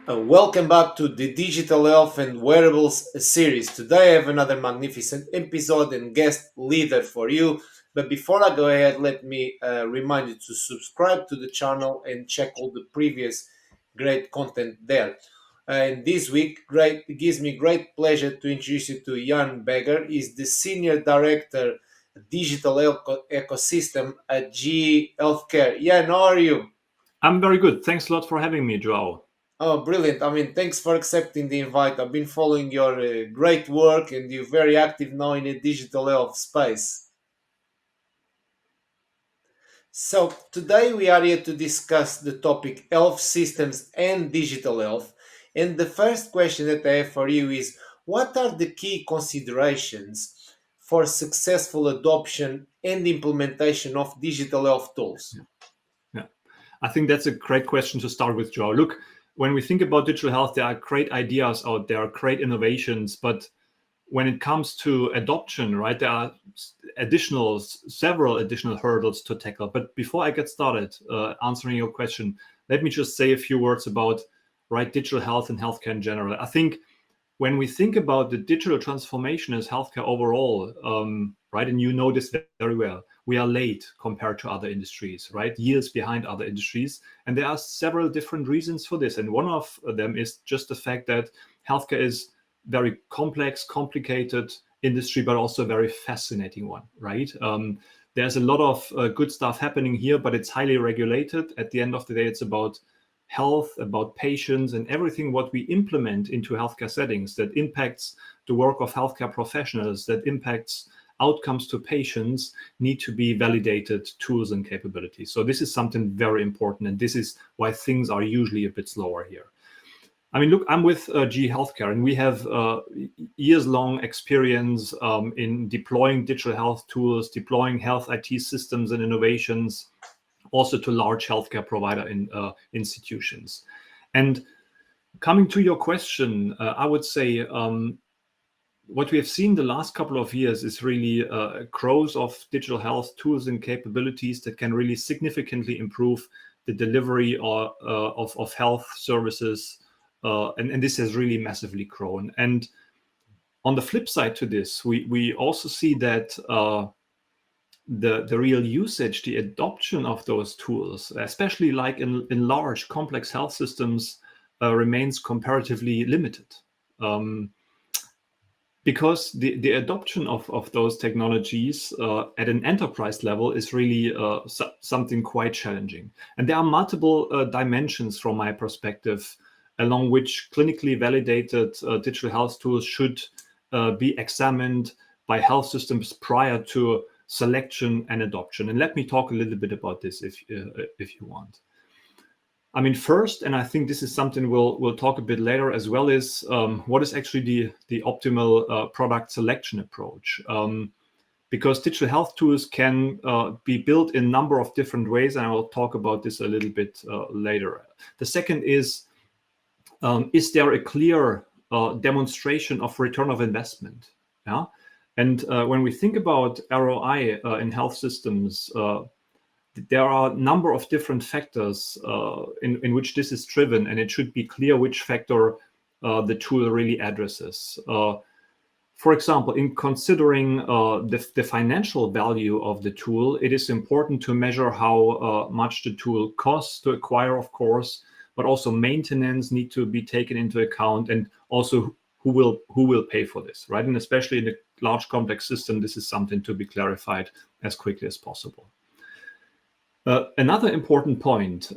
Welcome back to the Digital Health and Wearables series. Today I have another magnificent episode and guest leader for you. But before I go ahead, let me remind you to subscribe to the channel and check all the previous great content there. And this week, it gives me great pleasure to introduce you to Jan Begger. He's the Senior Director Digital Health Ecosystem at GE Healthcare. Jan, how are you? I'm very good. Thanks a lot for having me, João. Oh, brilliant. I mean, thanks for accepting the invite. I've been following your great work and you're very active now in the digital health space. So, today we are here to discuss the topic health systems and digital health. And the first question that I have for you is what are the key considerations for successful adoption and implementation of digital health tools? Yeah, I think that's a great question to start with, João. Look, when we think about digital health, there are great ideas out there, great innovations, but when it comes to adoption, right, there are several additional hurdles to tackle. But before I get started answering your question, let me just say a few words about digital health and healthcare in general. I think when we think about the digital transformation as healthcare overall, right, and you know this very well, we are late compared to other industries, right, years behind other industries. And there are several different reasons for this. And one of them is just the fact that healthcare is very complex, complicated industry, but also a very fascinating one, right? There's a lot of good stuff happening here, but it's highly regulated. At the end of the day, it's about health, about patients, and everything what we implement into healthcare settings that impacts the work of healthcare professionals, that impacts outcomes to patients, need to be validated tools and capabilities. So this is something very important, and this is why things are usually a bit slower here. I mean, look, I'm with GE Healthcare, and we have years-long experience in deploying digital health tools, deploying health IT systems and innovations, also to large healthcare provider institutions. And coming to your question, I would say what we have seen the last couple of years is really a growth of digital health tools and capabilities that can really significantly improve the delivery of health services. And this has really massively grown. And on the flip side to this, we also see that the real usage, the adoption of those tools, especially like in large complex health systems, remains comparatively limited. Because the adoption of those technologies at an enterprise level is really something quite challenging. And there are multiple dimensions from my perspective along which clinically validated digital health tools should be examined by health systems prior to selection and adoption. And let me talk a little bit about this if you want. I mean, first, and I think this is something we'll talk a bit later as well, is what is actually the optimal product selection approach. Because digital health tools can be built in a number of different ways, and I will talk about this a little bit later. The second is there a clear demonstration of return of investment? Yeah. And when we think about ROI in health systems, there are a number of different factors in which this is driven, and it should be clear which factor the tool really addresses. For example, in considering the financial value of the tool, it is important to measure how much the tool costs to acquire, of course, but also maintenance need to be taken into account, and also who will pay for this, right? And especially in a large complex system, this is something to be clarified as quickly as possible. Another important point,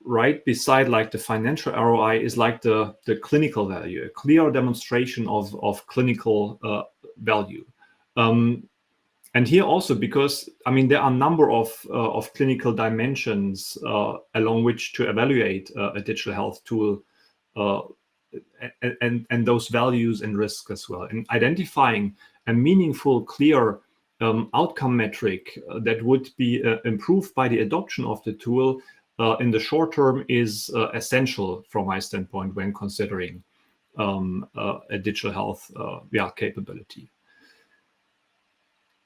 right beside like the financial ROI, is like the clinical value, a clear demonstration of clinical value. And here also, because I mean there are a number of clinical dimensions along which to evaluate a digital health tool, and those values and risks as well, and identifying a meaningful, clear outcome metric that would be improved by the adoption of the tool in the short term is essential from my standpoint when considering a digital health capability.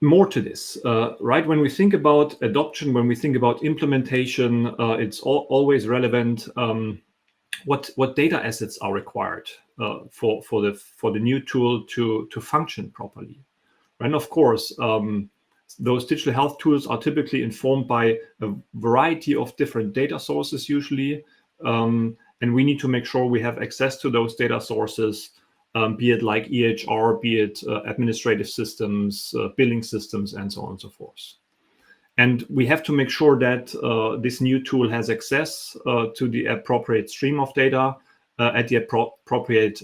More to this, right? When we think about adoption, when we think about implementation, it's always relevant what data assets are required for the new tool to function properly. And of course, those digital health tools are typically informed by a variety of different data sources usually. And we need to make sure we have access to those data sources, be it like EHR, be it administrative systems, billing systems, and so on and so forth. And we have to make sure that this new tool has access to the appropriate stream of data at the appropriate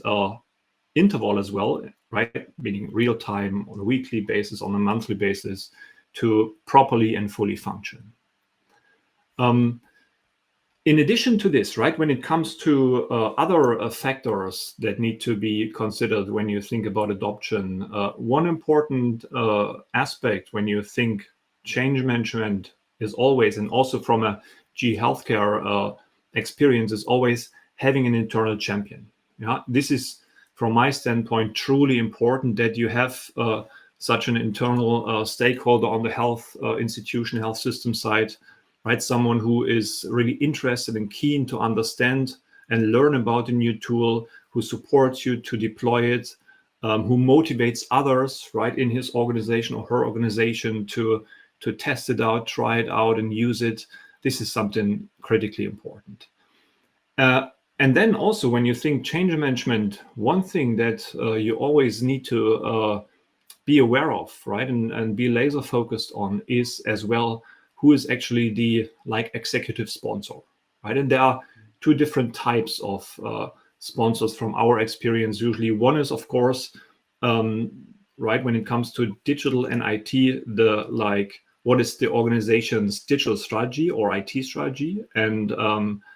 interval as well, right? Meaning real time, on a weekly basis, on a monthly basis, to properly and fully function. In addition to this, right, when it comes to other factors that need to be considered when you think about adoption, one important aspect when you think change management is always, and also from a G healthcare experience, is always having an internal champion. Yeah, this is, from my standpoint, truly important that you have such an internal stakeholder on the health institution, health system side, right? Someone who is really interested and keen to understand and learn about a new tool, who supports you to deploy it, who motivates others, right, in his organization or her organization to test it out, try it out, and use it. This is something critically important. And then also, when you think change management, one thing that you always need to be aware of, right, and be laser focused on is as well who is actually the executive sponsor, right? And there are two different types of sponsors from our experience. Usually, one is, of course, right, when it comes to digital and IT, what is the organization's digital strategy or IT strategy, and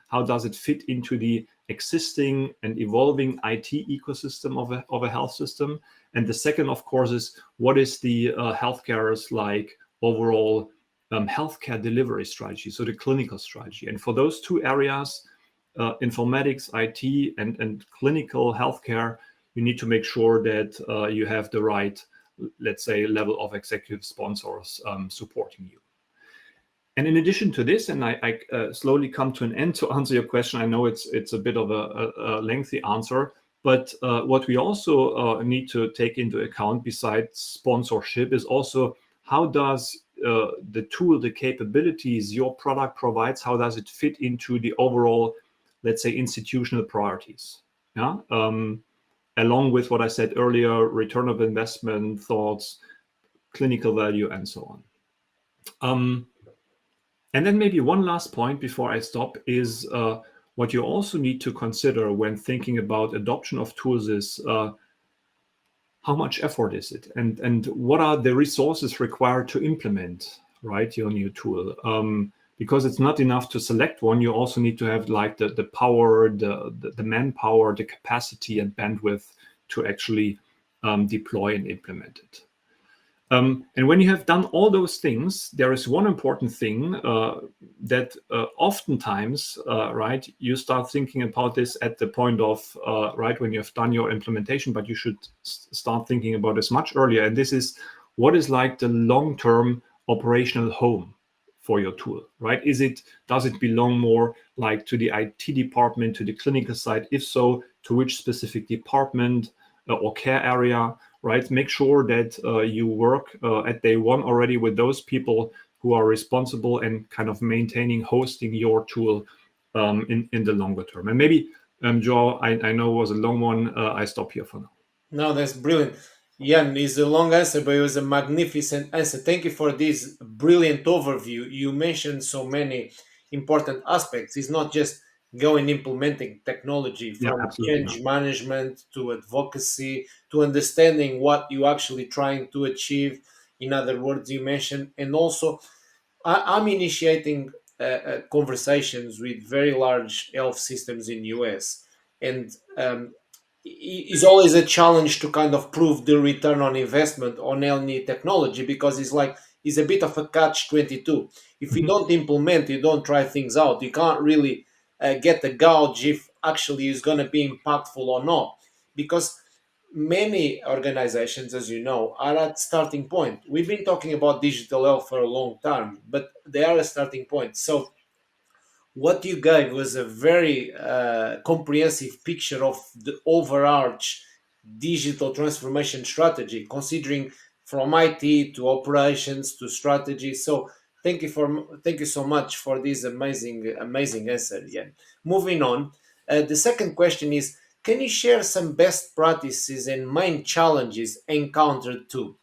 how does it fit into the existing and evolving IT ecosystem of a health system? And the second, of course, is what is the healthcare's overall healthcare delivery strategy, so the clinical strategy. And for those two areas, informatics, IT, and clinical healthcare, you need to make sure that you have the right, let's say, level of executive sponsors supporting you. And in addition to this, and I slowly come to an end to answer your question. I know it's a bit of a lengthy answer, but what we also need to take into account besides sponsorship is also how does the tool, the capabilities your product provides, how does it fit into the overall, let's say, institutional priorities? Yeah. Along with what I said earlier, return of investment thoughts, clinical value, and so on. And then maybe one last point before I stop is what you also need to consider when thinking about adoption of tools is how much effort is it, and what are the resources required to implement, right, your new tool? Because it's not enough to select one. You also need to have the power, the manpower, the capacity and bandwidth to actually deploy and implement it. And when you have done all those things, there is one important thing that oftentimes, right, you start thinking about this at the point of, right, when you have done your implementation, but you should start thinking about this much earlier. And this is what is the long-term operational home for your tool, right? Does it belong more to the IT department, to the clinical side? If so, to which specific department or care area? Right, make sure that you work at day one already with those people who are responsible and kind of maintaining, hosting your tool in the longer term. And maybe, Joe, I know it was a long one. I stop here for now. No, that's brilliant. Jan, it's a long answer, but it was a magnificent answer. Thank you for this brilliant overview. You mentioned so many important aspects. It's not just going implementing technology, Yeah, from absolutely not. change management to advocacy to understanding what you're actually trying to achieve. In other words, you mentioned, and also I'm initiating conversations with very large health systems in US, and it's always a challenge to kind of prove the return on investment on any technology, because it's a bit of a catch 22. If you Mhm. don't implement, you don't try things out, you can't really get a gauge if actually it's going to be impactful or not, because many organizations, as you know, are at starting point. We've been talking about digital health for a long time, but they are a starting point. So what you gave was a very comprehensive picture of the overarch digital transformation strategy, considering from IT to operations to strategy. So thank you so much for this amazing answer, Jan. Moving on, the second question is: can you share some best practices and main challenges encountered too?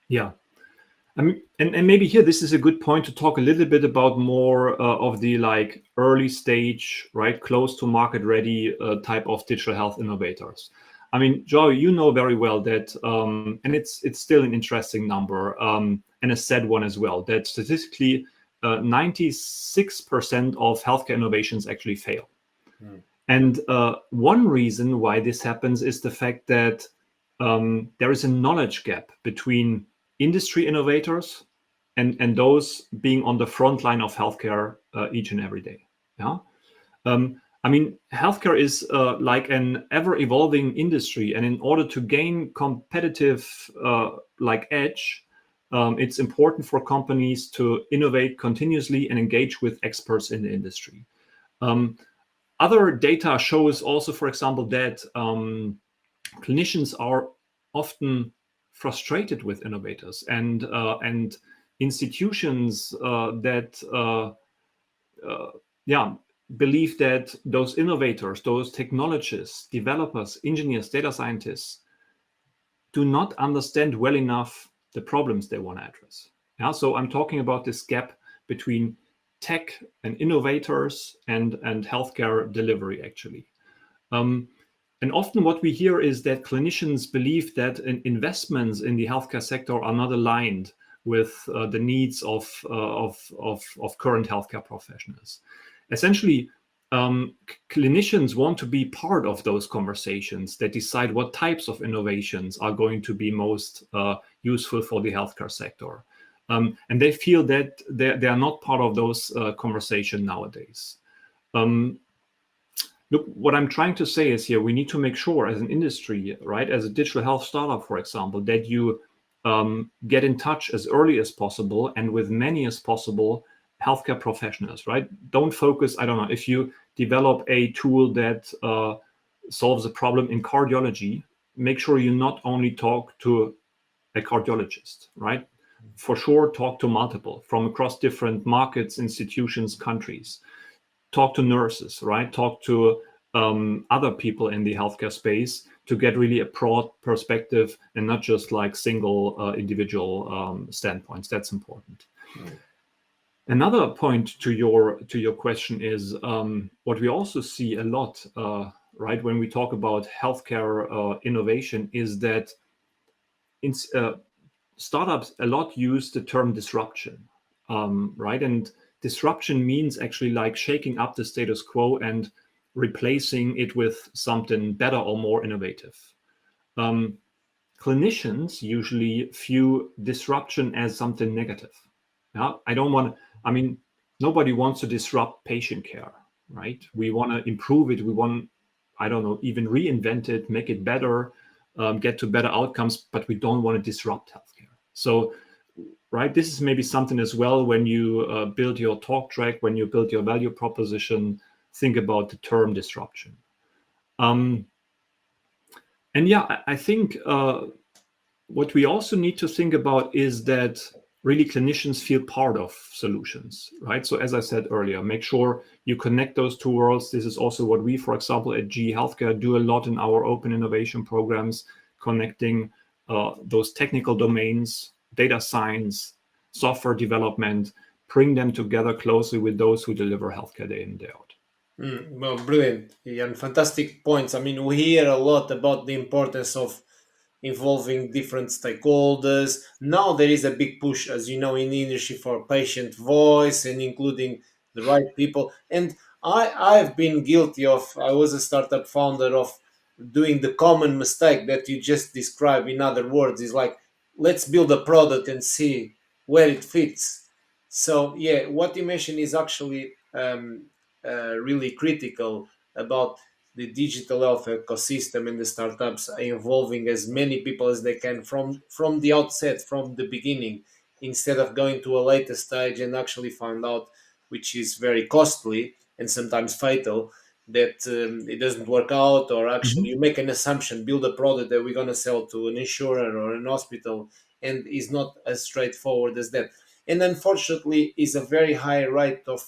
Yeah. I mean, and maybe here this is a good point to talk a little bit about more of the like early stage, right, close to market ready type of digital health innovators. I mean, Joe, you know very well that, and it's still an interesting number and a sad one as well, that statistically 96% of healthcare innovations actually fail. Mm, And one reason why this happens is the fact that there is a knowledge gap between industry innovators and those being on the front line of healthcare each and every day. Yeah. I mean, healthcare is like an ever evolving industry. And in order to gain competitive like edge, it's important for companies to innovate continuously and engage with experts in the industry. Um, Other data shows also, for example, that clinicians are often frustrated with innovators and institutions that yeah believe that those innovators, those technologists, developers, engineers, data scientists do not understand well enough the problems they want to address. Yeah, so I'm talking about this gap between tech and innovators and healthcare delivery actually. Um, and often what we hear is that clinicians believe that investments in the healthcare sector are not aligned with the needs of current healthcare professionals. Essentially, clinicians want to be part of those conversations that decide what types of innovations are going to be most useful for the healthcare sector. And they feel that they are not part of those conversations nowadays. Um, Look, what I'm trying to say is here we need to make sure as an industry, right, as a digital health startup, for example, that you get in touch as early as possible and with many as possible healthcare professionals, right? Don't focus, I don't know, if you develop a tool that solves a problem in cardiology, make sure you not only talk to a cardiologist, right? For sure, talk to multiple from across different markets, institutions, countries. Talk to nurses, right? Talk to other people in the healthcare space to get really a broad perspective and not just like single individual standpoints. That's important. mm, Another point to your question is what we also see a lot, right, when we talk about healthcare innovation is that in, startups a lot use the term disruption, right? And disruption means actually like shaking up the status quo and replacing it with something better or more innovative. Um, Clinicians usually view disruption as something negative. Yeah, I don't want. I mean, nobody wants to disrupt patient care, right? We want to improve it. We want, I don't know, even reinvent it, make it better, get to better outcomes, but we don't want to disrupt healthcare. So, right, this is maybe something as well when you build your talk track, when you build your value proposition, think about the term disruption. Um, and yeah, I think what we also need to think about is that really clinicians feel part of solutions, right? So as I said earlier, make sure you connect those two worlds. This is also what we, for example, at GE Healthcare do a lot in our open innovation programs, connecting those technical domains, data science, software development, bring them together closely with those who deliver healthcare day in and day out. Well, brilliant and fantastic points. I mean, we hear a lot about the importance of involving different stakeholders. Now there is a big push, as you know, in the industry for patient voice and including the right people. And I've been guilty of. I was a startup founder of doing the common mistake that you just described. In other words, is like let's build a product and see where it fits. So yeah, what you mentioned is actually really critical about the digital health ecosystem and the startups involving as many people as they can from the outset, from the beginning, instead of going to a later stage and actually find out which is very costly and sometimes fatal, that it doesn't work out, or actually Mhm. you make an assumption, build a product that we're going to sell to an insurer or an hospital, and is not as straightforward as that. And unfortunately, is a very high rate of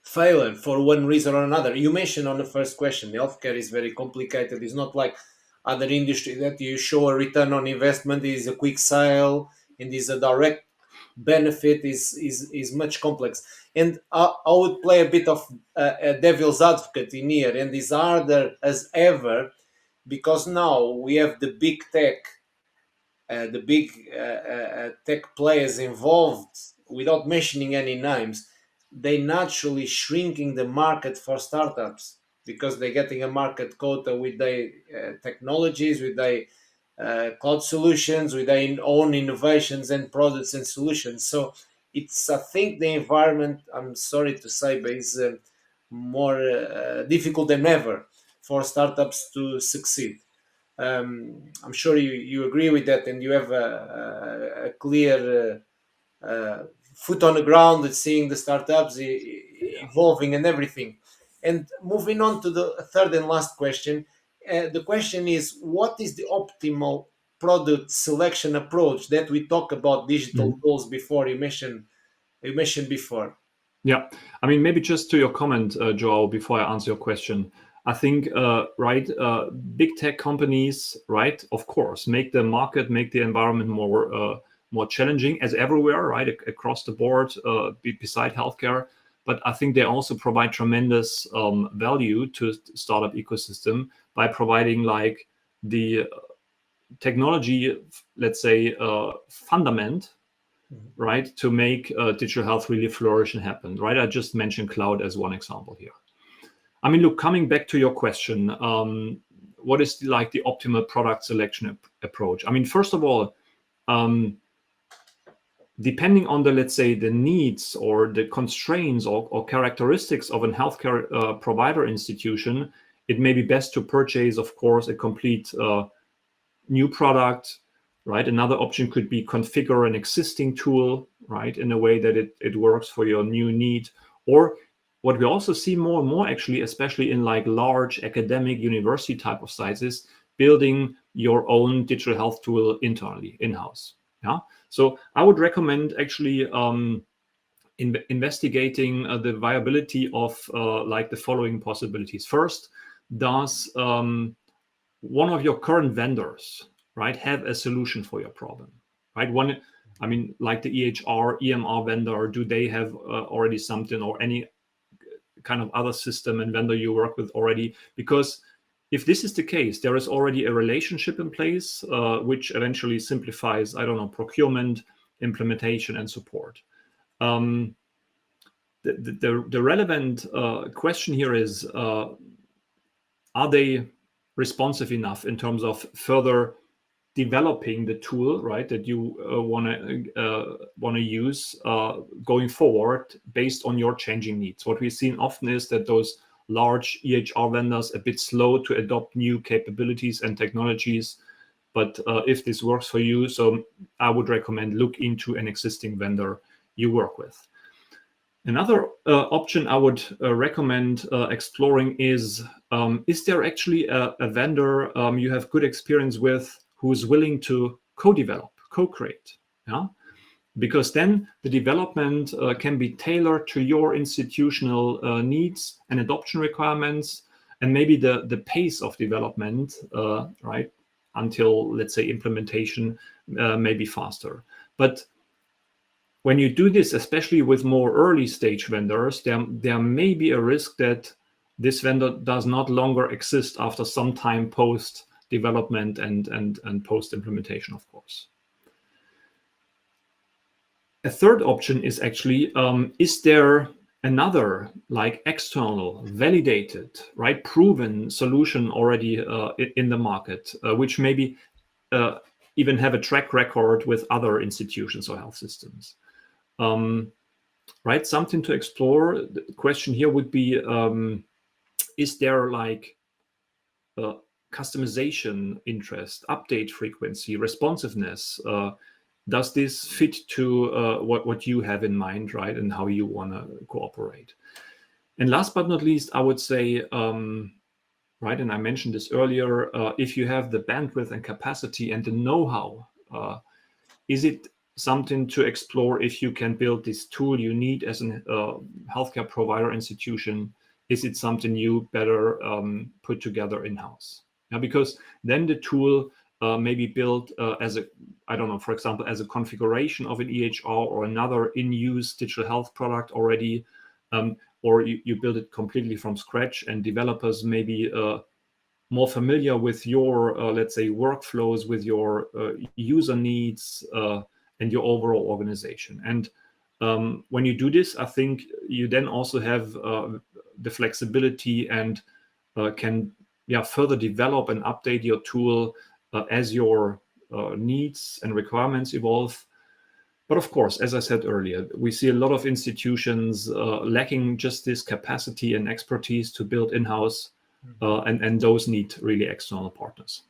failure for one reason or another. You mentioned on the first question, healthcare is very complicated. It's not like other industry that you show a return on investment, is a quick sale, and is a direct benefit. Is much complex. And I would play a bit of a devil's advocate in here, and is harder as ever because now we have the big tech players involved, without mentioning any names, they naturally shrinking the market for startups because they're getting a market quota with their technologies, with their cloud solutions, with their own innovations and products and solutions. So it's, I think, the environment, I'm sorry to say, but is more difficult than ever for startups to succeed. I'm sure you agree with that, and you have a clear foot on the ground at seeing the startups Yeah. evolving and everything. And moving on to the third and last question, the question is, what is the optimal product selection approach that we talk about digital Mhm. goals before you mentioned before? Yeah, I mean, maybe just to your comment, Joao, before I answer your question, I think, right, big tech companies, right, of course, make the market, make the environment more challenging as everywhere, right, across the board, beside healthcare. But I think they also provide tremendous value to startup ecosystem by providing like the technology, let's say, fundament, Mhm. right, to make digital health really flourish and happen, right? I just mentioned cloud as one example here. I mean, look, coming back to your question, what is like the optimal product selection approach? I mean, first of all, um, depending on the, let's say, the needs or the constraints or characteristics of a healthcare provider institution, it may be best to purchase, of course, a complete new product, right? Another option could be configure an existing tool, right, in a way that it works for your new need. Or what we also see more and more, actually, especially in like large academic university type of sites, is building your own digital health tool internally, in-house. Yeah. So I would recommend actually investigating the viability of like the following possibilities. First, does one of your current vendors, right, have a solution for your problem, right? One, I mean, like the EHR, EMR vendor, do they have already something, or any kind of other system and vendor you work with already? Because if this is the case, there is already a relationship in place, which eventually simplifies, I don't know, procurement, implementation, and support. Um, the relevant question here is, are they responsive enough in terms of further developing the tool, right, that you want to use going forward based on your changing needs? What we've seen often is that those large EHR vendors a bit slow to adopt new capabilities and technologies. But if this works for you, so I would recommend look into an existing vendor you work with. Another option I would recommend exploring is there actually a vendor you have good experience with who is willing to co-develop, co-create? Yeah, because then the development can be tailored to your institutional needs and adoption requirements, and maybe the pace of development, right, until, let's say, implementation may be faster. But when you do this, especially with more early stage vendors, there may be a risk that this vendor does not longer exist after some time post development and post implementation, of course. A third option is actually, is there another like external, validated, right, proven solution already in the market, which maybe uh, even have a track record with other institutions or health systems? Right, something to explore. The question here would be, is there like customization interest, update frequency, responsiveness, does this fit to what you have in mind, right, and how you want to cooperate? And last but not least, I would say, right, and I mentioned this earlier, if you have the bandwidth and capacity and the know-how, is it something to explore if you can build this tool you need as a healthcare provider institution? Is it something you better put together in-house? Yeah, because then the tool may be built as a, I don't know, for example, as a configuration of an EHR or another in-use digital health product already, or you build it completely from scratch, and developers may be more familiar with your, let's say, workflows, with your user needs, and your overall organization. And when you do this, I think you then also have the flexibility and can further develop and update your tool as your needs and requirements evolve. But of course, as I said earlier, we see a lot of institutions lacking just this capacity and expertise to build in-house, and those need really external partners.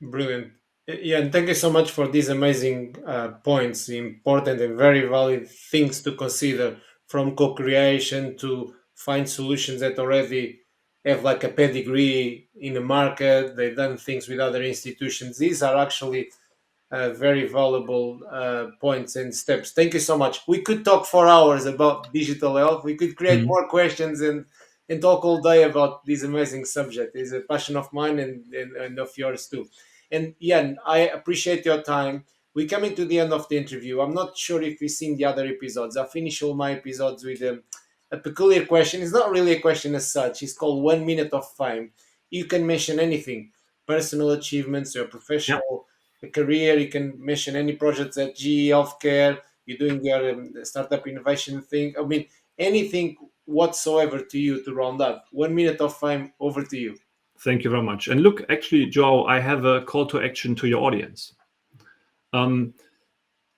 Brilliant. Yeah, and thank you so much for these amazing points, important and very valid things to consider, from co-creation to find solutions that already have like a pedigree in the market. They've done things with other institutions. These are actually very valuable points and steps. Thank you so much. We could talk for hours about digital health. We could create Mhm. more questions and talk all day about this amazing subject. It's a passion of mine and of yours too. And Ian, I appreciate your time. We're coming to the end of the interview. I'm not sure if you've seen the other episodes. I finish all my episodes with a peculiar question. It's not really a question as such. It's called 1 minute of fame. You can mention anything, personal achievements, your Yeah, professional career. You can mention any projects at GE Healthcare. You're doing your startup innovation thing. I mean, anything whatsoever to you to round up. 1 minute of fame, over to you. thank you very much. And look, actually, Joe, I have a call to action to your audience. Um,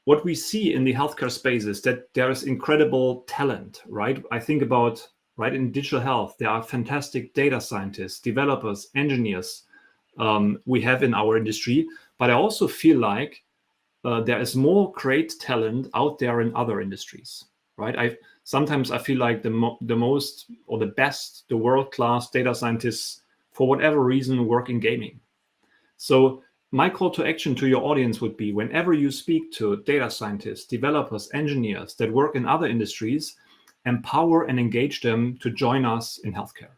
what we see in the healthcare space is that there is incredible talent, right? I think about, right, in digital health, there are fantastic data scientists, developers, engineers we have in our industry. But I also feel like there is more great talent out there in other industries, right? Sometimes I feel like the most or the best, the world class data scientists, for whatever reason, work in gaming. So my call to action to your audience would be, whenever you speak to data scientists, developers, engineers that work in other industries, empower and engage them to join us in healthcare,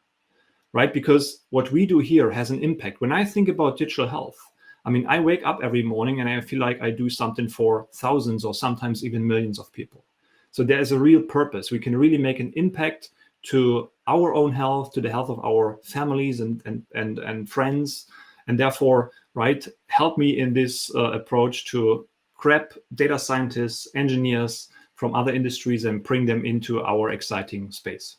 right? Because what we do here has an impact. When I think about digital health, I mean, I wake up every morning and I feel like I do something for thousands or sometimes even millions of people. So there is a real purpose. We can really make an impact to our own health, to the health of our families and friends. And therefore, right, help me in this approach to grab data scientists, engineers from other industries and bring them into our exciting space.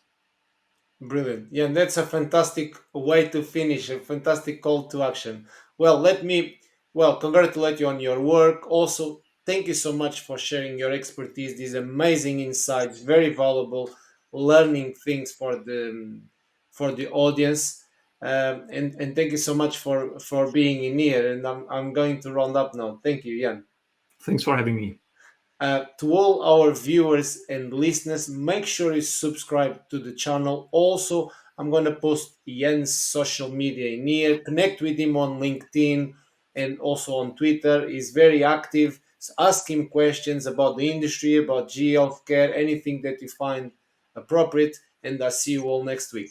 Brilliant. Yeah, that's a fantastic way to finish, a fantastic call to action. Well, let me, congratulate you on your work. Also, thank you so much for sharing your expertise, these amazing insights, very valuable learning things for the audience. And thank you so much for being in here. And I'm going to round up now. Thank you, Jan. Thanks for having me. To all our viewers and listeners, make sure you subscribe to the channel. Also, I'm going to post Jens' social media in here. Connect with him on LinkedIn and also on Twitter. He's very active. So ask him questions about the industry, about G healthcare, anything that you find appropriate. And I'll see you all next week.